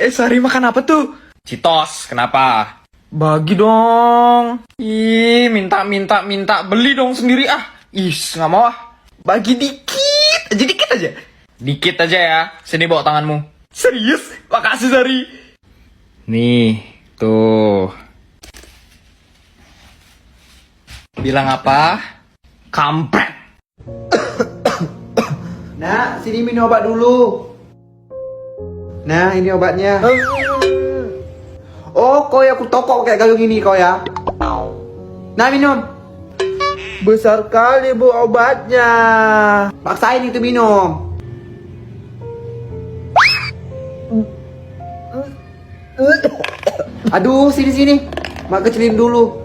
Sari makan apa tuh? Citos, kenapa? Bagi dong. Ih, minta. Beli dong sendiri ah. Ih, nggak mau ah. Bagi dikit aja. Dikit aja ya. Sini bawa tanganmu. Serius? Makasih Sari. Nih, tuh. Bilang apa? Kampret. Nah, sini minum obat dulu. Nah, ini obatnya. Oh, kau ya aku tokok kayak gayung ini kau ya. Nah, minum. Besar kali bu obatnya. Paksain itu minum. Aduh, sini. Mak kecilin dulu.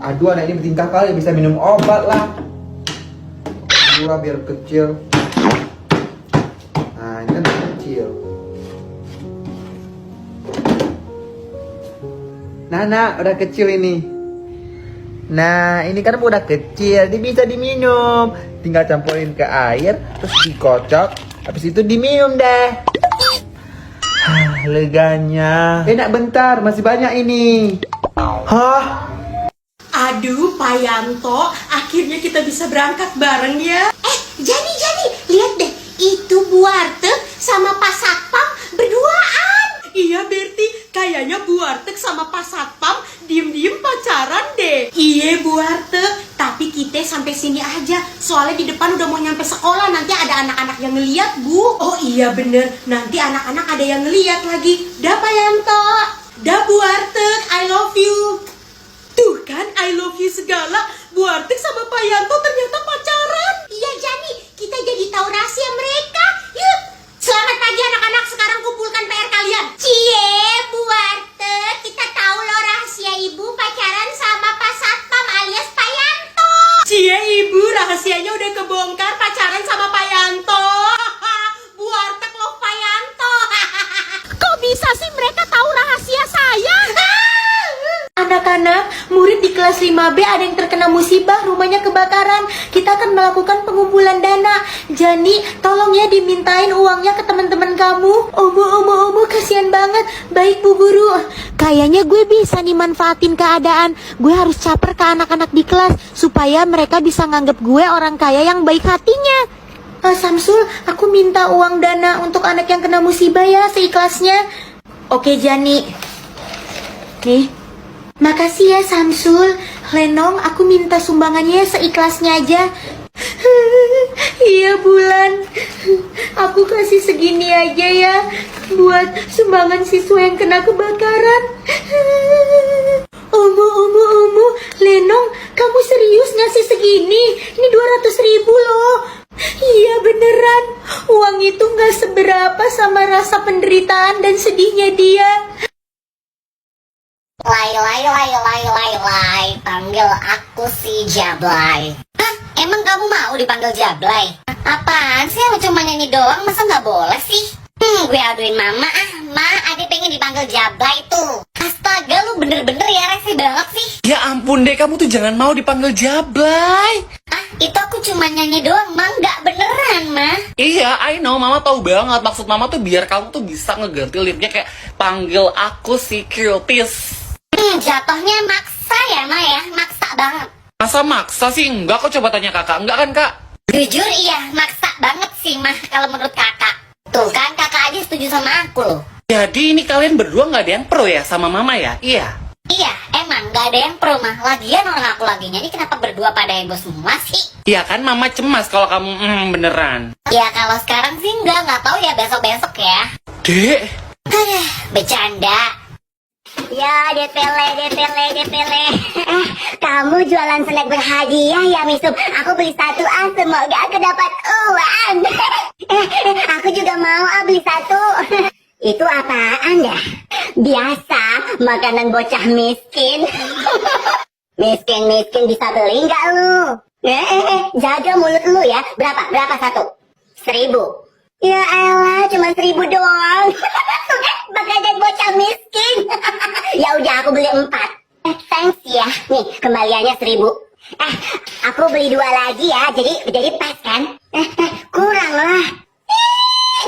Aduh, anak ini bertingkah kali bisa minum obat lah. Aduh lah, biar kecil. Nah, ini kan kecil. Nah, udah kecil ini. Nah, ini kan udah kecil, dia bisa diminum. Tinggal campurin ke air, terus dikocok. Habis itu diminum deh. Leganya. Enak bentar, masih banyak ini. Hah? Aduh, Pak Yanto, akhirnya kita bisa berangkat bareng ya. Jani, lihat deh, itu Bu Warteg sama Pak Satpam berduaan. Iya, Berti, kayaknya Bu Warteg sama Pak Satpam diem-diem pacaran deh. Iya, Bu Warteg, tapi kita sampai sini aja. Soalnya di depan udah mau nyampe sekolah, nanti ada anak-anak yang ngeliat, Bu. Oh iya bener, nanti anak-anak ada yang ngeliat lagi. Dah, Pak Yanto. Dah, Bu Warteg, I love you. Tuh kan, I love you segala. Bu Warteg sama Pak Yanto ternyata pacaran. Iya Jani, kita jadi tahu rahasia mereka. Yuk, selamat pagi anak-anak, sekarang kumpulkan PR kalian. Cie, Bu Warteg, kita tahu loh rahasia ibu pacaran sama Pak Satpam alias Pak Yanto. Cie, ibu rahasianya udah kebongkar pacaran sama Pak Yanto. Bu Warteg love Pak Yanto. Kok bisa sih mereka tahu rahasia saya? Anak-anak, murid di kelas 5B ada yang terkena musibah, rumahnya kebakaran. Kita akan melakukan pengumpulan dana. Jadi, tolong ya dimintain uangnya ke teman-teman kamu. Omo, kasihan banget. Baik, Bu Guru. Kayaknya gue bisa nih manfaatin keadaan. Gue harus caper ke anak-anak di kelas supaya mereka bisa nganggep gue orang kaya yang baik hatinya. Samsul, aku minta uang dana untuk anak yang kena musibah ya, seikhlasnya. Oke, Jani. Nih. Makasih ya Samsul. Lenong, aku minta sumbangannya seikhlasnya aja. Iya Bulan, aku kasih segini aja ya buat sumbangan siswa yang kena kebakaran. Omo, Lenong, kamu serius ngasih segini? Ini 200.000 loh. Iya beneran, uang itu gak seberapa sama rasa penderitaan dan sedihnya dia. Lai, panggil aku si Jablay. Hah? Emang kamu mau dipanggil Jablay? Apaan sih, lu cuma nyanyi doang, masa nggak boleh sih? Gue aduin mama Ma, Ade pengen dipanggil Jablay tuh. Astaga, lu bener-bener ya rese banget sih. Ya ampun deh, kamu tuh jangan mau dipanggil Jablay. Itu aku cuma nyanyi doang, Ma, nggak beneran, Ma. Iya, I know, mama tahu banget. Maksud mama tuh biar kamu tuh bisa ngeganti liriknya kayak panggil aku si Cuties. Jatuhnya maksa ya, Ma ya, maksa banget. Masa maksa sih? Enggak, kok coba tanya kakak. Enggak kan, Kak? Jujur iya, maksa banget sih, Ma, kalau menurut kakak. Tuh kan, kakak aja setuju sama aku loh. Jadi ini kalian berdua nggak ada yang pro ya sama mama ya? Iya. Iya, emang gak ada yang pro, Mah. Lagian orang aku lagi nyanyi, kenapa berdua pada heboh semua sih? Iya kan, mama cemas kalau kamu beneran. Ya kalau sekarang sih nggak tahu ya, besok-besok ya. Dek. Bercanda. Ya, DPL. Kamu jualan snack berhadiah ya, Misum? Aku beli satu, semoga aku dapat uang. Aku juga mau, beli satu. Itu apaan ya? Biasa, makanan bocah miskin. Miskin bisa beli nggak lu? Jaga mulut lu ya. Berapa satu? 1.000. Ya elah, cuma 1.000 doang. Makanan bocah miskin. Ya udah, aku beli 4. Thanks ya. Nih, kembaliannya 1.000. Aku beli 2 lagi ya. Jadi pas kan? Kurang lah.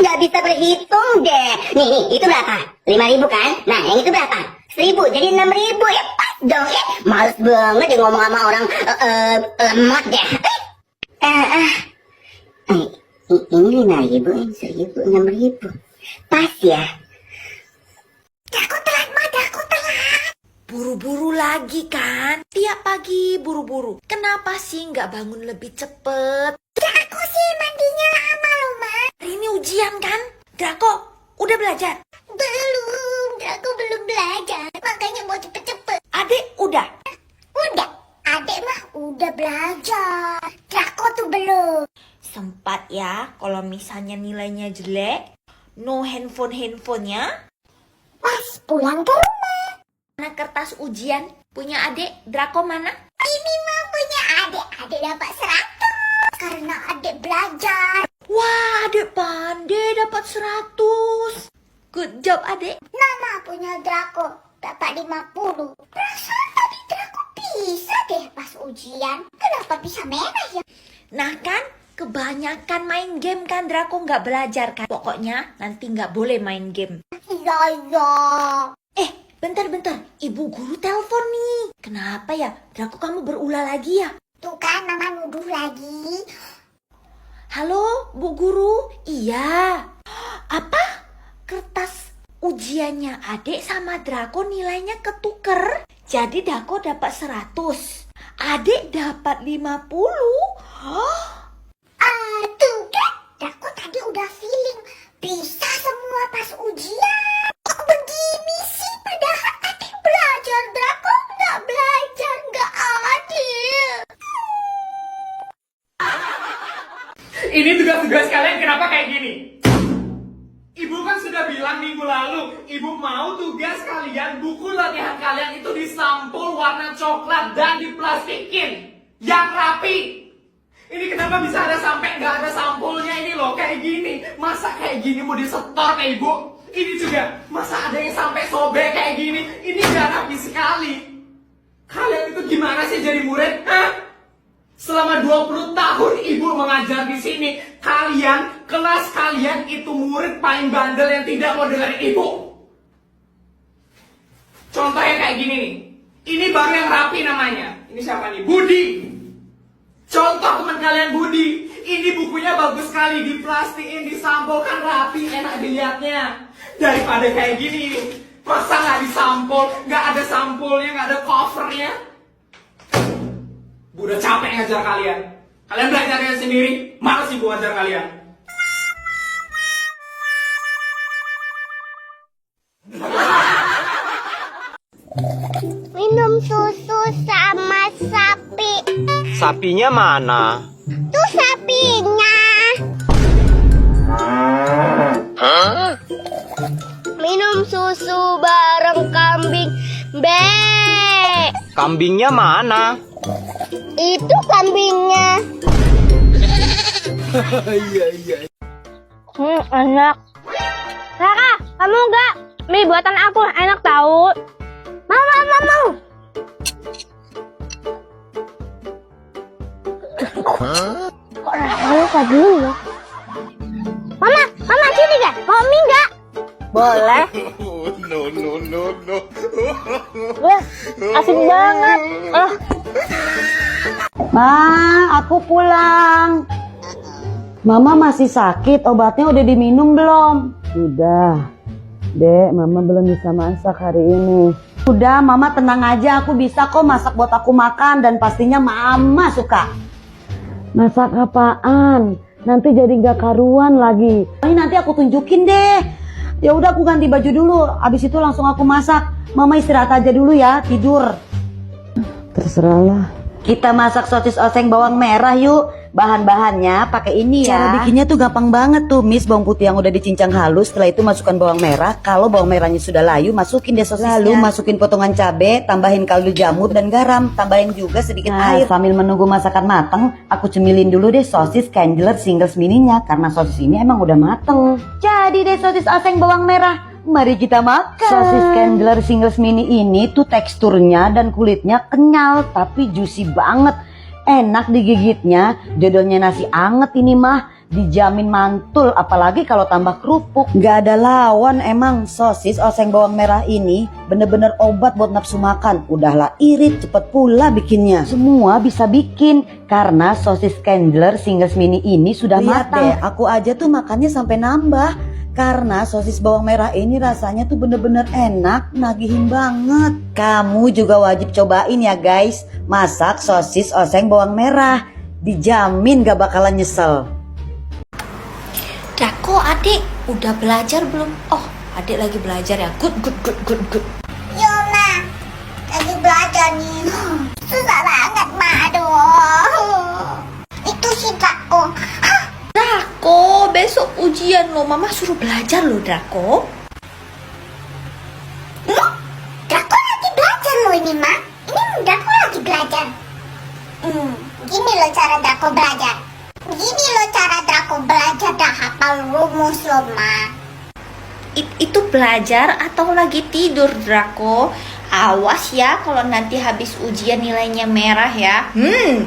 nggak bisa berhitung deh. Nih, itu berapa? 5.000 kan? Nah, yang itu berapa? 1.000, jadi 6.000 ya pas dong ya. Males banget dia ngomong sama orang lemot deh. Ini 5.000, ini 1.000, 6.000. Pas ya. Aku telat, aku telat. Buru-buru lagi kan? Tiap pagi buru-buru. Kenapa sih nggak bangun lebih cepet? Ya aku sih mandinya lama loh, Ma. Hari ini ujian kan? Drako, udah belajar? Belum, aku belum belajar. Makanya mau cepet-cepet. Adik udah? Udah, adek mah udah belajar. Aku tuh belum. Sempat ya, kalau misalnya nilainya jelek, no handphonenya. Pas pulang ke rumah. Mana kertas ujian? Punya adik, Drako mana? Ini mah punya adek. Adek dapat 100. Karena adek belajar. Wah, adik pandai dapat 100. Good job adik. Mama punya Draco dapat 50. Perasaan tadi Draco bisa deh pas ujian. Kenapa bisa merah ya? Nah kan, kebanyakan main game kan Drako nggak belajar kan. Pokoknya nanti nggak boleh main game. Iya. Bentar. Ibu guru telepon nih. Kenapa ya? Drako kamu berulah lagi ya? Tuh kan mama nuduh lagi. Halo, Bu Guru? Iya. Apa? Kertas ujiannya adik sama Drako nilainya ketuker. Jadi Drako dapat 100. Adik dapat 50. Tuh kan Draco tadi udah feeling bisa semua pas ujian. Kok begini sih? Padahal adik belajar, Draco nggak belajar, nggak adil. Ini tugas-tugas kalian kenapa kayak gini? Ibu kan sudah bilang minggu lalu, ibu mau tugas kalian, buku latihan kalian itu disampul warna coklat dan diplastikin yang rapi. Ini kenapa bisa ada sampai nggak ada sampulnya ini loh, kayak gini. Masa kayak gini mau disetor ke ibu? Ini juga, masa ada yang sampai sobek kayak gini? Ini nggak rapi sekali. Kalian itu gimana sih jadi murid? Hah? Selama 20 tahun ibu mengajar di sini, kelas kalian itu murid paling bandel yang tidak mau dengerin ibu. Contohnya kayak gini nih. Ini baru yang rapi namanya. Ini siapa nih? Budi. Contoh teman kalian Budi. Ini bukunya bagus sekali, diplastiin, disampulkan rapi, enak dilihatnya. Daripada kayak gini nih. Masa nggak disampul, nggak ada sampulnya, nggak ada covernya. Bu udah capek ngajar kalian. Kalian belajarnya sendiri. Males sih bu ngajar kalian. Minum susu sama sapi. Sapinya mana? Tuh sapinya. Minum susu bareng kambing. Be. Kambingnya mana? Itu kambingnya. Enak. Rara, kamu enggak? Mie buatan aku enak tahu. Mau. Kok rasanya kayak gini ya? Mama sini gak? Mau mie enggak? Boleh. No. Asik banget. Ma, aku pulang. Mama masih sakit, obatnya udah diminum belum? Udah. Dek, Mama belum bisa masak hari ini. Udah, Mama tenang aja, aku bisa kok masak buat aku makan dan pastinya Mama suka. Masak apaan? Nanti jadi gak karuan lagi. Ini nanti aku tunjukin deh. Ya udah aku ganti baju dulu, abis itu langsung aku masak. Mama istirahat aja dulu ya, tidur. Terserahlah. Kita masak sosis oseng bawang merah yuk. Bahan-bahannya pakai ini ya. Cara bikinnya tuh gampang banget tuh. Miss bawang putih yang udah dicincang halus. Setelah itu masukkan bawang merah. Kalau bawang merahnya sudah layu, masukin deh sosisnya. Lalu masukin potongan cabai, tambahin kaldu jamur dan garam. Tambahin juga sedikit air. Sambil menunggu masakan mateng, aku cemilin dulu deh sosis Candler Singles mininya. Karena sosis ini emang udah mateng. Jadi deh sosis oseng bawang merah. Mari kita makan. Sosis Candler Singles mini ini tuh teksturnya dan kulitnya kenyal tapi juicy banget. Enak digigitnya, jodohnya nasi anget ini mah. dijamin mantul, apalagi kalau tambah kerupuk. Nggak ada lawan emang. Sosis oseng bawang merah ini bener-bener obat buat nafsu makan. Udahlah irit, cepet pula bikinnya. Semua bisa bikin karena sosis Candler Singles Mini ini sudah matang. Deh, aku aja tuh makannya sampai nambah. Karena sosis bawang merah ini rasanya tuh bener-bener enak, nagihin banget. Kamu juga wajib cobain ya guys, masak sosis oseng bawang merah. Dijamin gak bakalan nyesel. Dako, adik, udah belajar belum? Oh, adik lagi belajar ya. Good. Yona, lagi belajar nih. Susah banget, Ma. Aduh. Itu si Drako. Drako, besok ujian lo. Mama suruh belajar lo, Drako. Drako lagi belajar loh ini, Ma. Ini Drako lagi belajar. Gini loh cara Drako belajar. Gini loh cara Drako belajar, dah hafal rumus loh, Ma. Itu belajar atau lagi tidur, Drako? Awas ya kalau nanti habis ujian nilainya merah ya. Iya,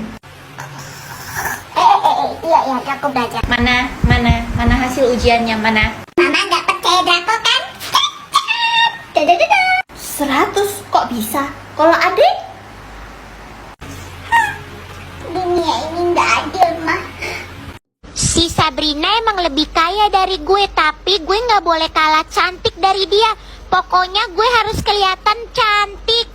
Drako belajar. Mana hasil ujiannya, mana? Mama nggak percaya Drako kan? 100 kok bisa? Kalau adik? Dunia ini nggak adil, Ma. Si Sabrina emang lebih kaya dari gue, tapi gue nggak boleh kalah cantik dari dia. Pokoknya gue harus kelihatan cantik.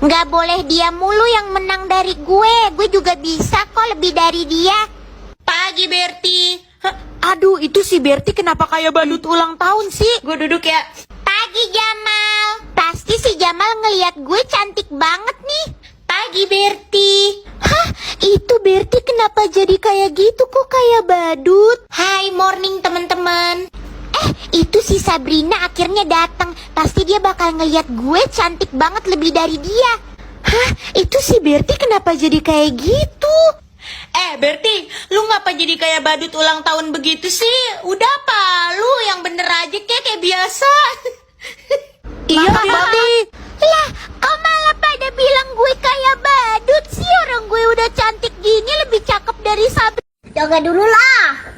Nggak boleh dia mulu yang menang dari gue. Gue juga bisa kok lebih dari dia. Pagi Berti. Aduh, itu si Berti kenapa kayak badut ulang tahun sih? Gue duduk ya. Pagi Jamal. Pasti si Jamal ngelihat gue cantik banget nih. Pagi Berti. Hah, itu Berti kenapa jadi kayak gitu, kok kayak badut? Hai, morning teman-teman. Itu si Sabrina akhirnya datang. Pasti dia bakal ngelihat gue cantik banget lebih dari dia. Hah, itu si Berti kenapa jadi kayak gitu? Berti, lu ngapa jadi kayak badut ulang tahun begitu sih? Udah apa? Lu yang bener aja kayak biasa. Iya, Berti. Lah, kok malah pada bilang gue kayak badut sih? Orang gue udah cantik gini, lebih cakep dari Sabrina. Jaga dulu lah.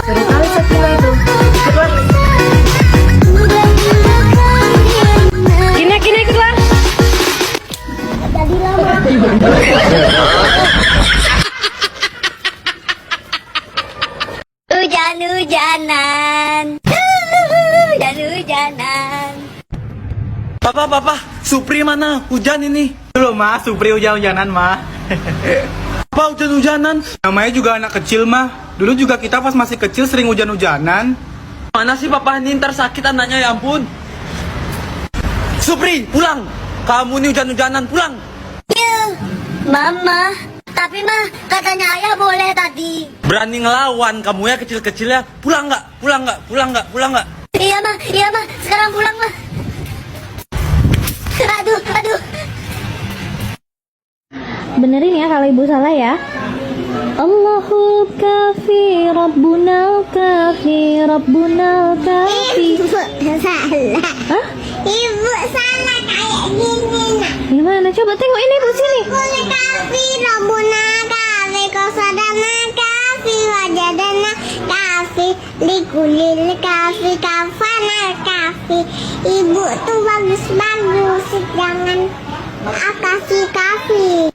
Seru kali Sakila itu. Kini keluar. Hujan-hujanan. Hujan-hujanan. Papa, Supri mana? Hujan ini. Belum, Ma. Supri hujan-hujanan, Ma. Apa hujan-hujanan? Namanya juga anak kecil, Ma. Dulu juga kita pas masih kecil sering hujan-hujanan. Mana sih Papa ini, ntar sakit anaknya, ya ampun. Supri, pulang. Kamu nih hujan-hujanan, pulang. Mama, tapi mah katanya ayah boleh tadi. Berani ngelawan kamu ya kecil-kecil ya. Pulang nggak? Iya mah, sekarang pulang mah. Aduh. Benerin ya kalau ibu salah ya. Allahul kafi, Rabbunal kafi, Rabbunal kafi. Ibu salah. Hah? Ibu salah kayak gini nak. Gimana? Coba tengok ini ibu sini. Rabbunal kafi, Rabbunal kafi, kosadana kafi, wajadana kafi, likulil kafi, kafana kafi. Ibu tuh bagus, jangan kafi.